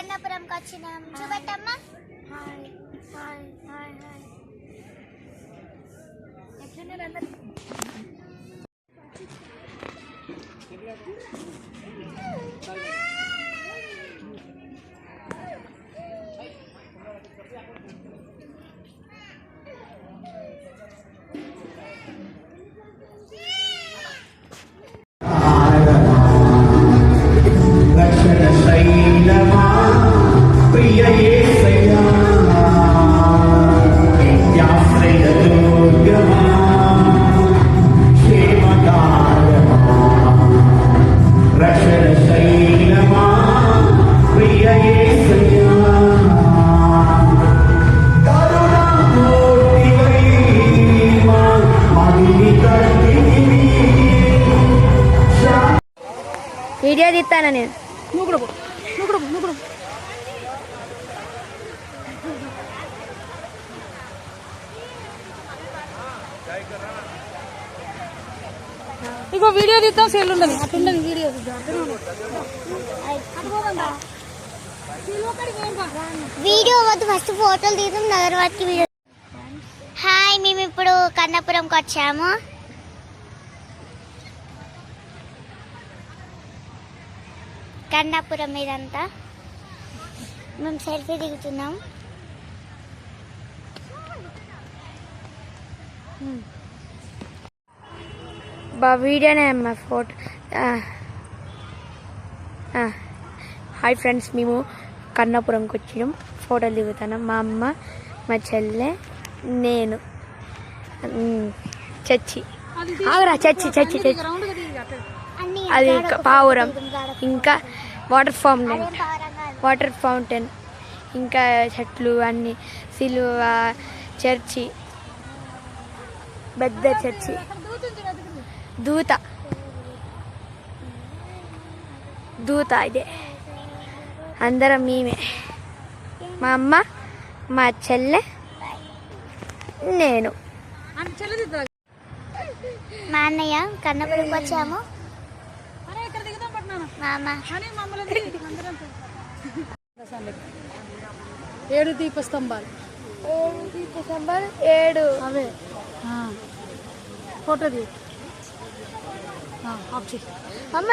కన్నపురంకి వచ్చినాం. చూపెట్టమ్మా. వీడియో తీస్తాను నేను. ఇంకో వీడియో తీద్దాం. సెల్ ఉండదు అట్లుండదు వీడియో వీడియో వద్దు, ఫస్ట్ ఫోటోలు తీద్దాం, తర్వాత వీడియో. హాయ్, మేము ఇప్పుడు కన్నపురంకి వచ్చాము. కన్నపురం ఇదంతా మేము సెల్ఫీ దిగుతున్నాం. వీడియోనే అమ్మ ఫోటో. హాయ్ ఫ్రెండ్స్, మేము కన్నపురంకి వచ్చినాం. ఫోటోలు దిగుతున్నాం. మా అమ్మ, మా చెల్లె, నేను. చచ్చి ఆగురా, చచ్చి చచ్చి చచ్చి అది పావురం, ఇంకా వాటర్ ఫౌంటైన్, ఇంకా చెట్లు అన్నీ, సిలువ, చర్చి, పెద్ద చర్చి, దూత ఇదే. అందరం మేమే, మా అమ్మ, మా చెల్లె, నేను, మా అన్నయ్య. కన్నపురంకి వచ్చాము. మామ 7 దీపస్తంభాలు. 7 అవే ఫోటో తీ. అమ్మ.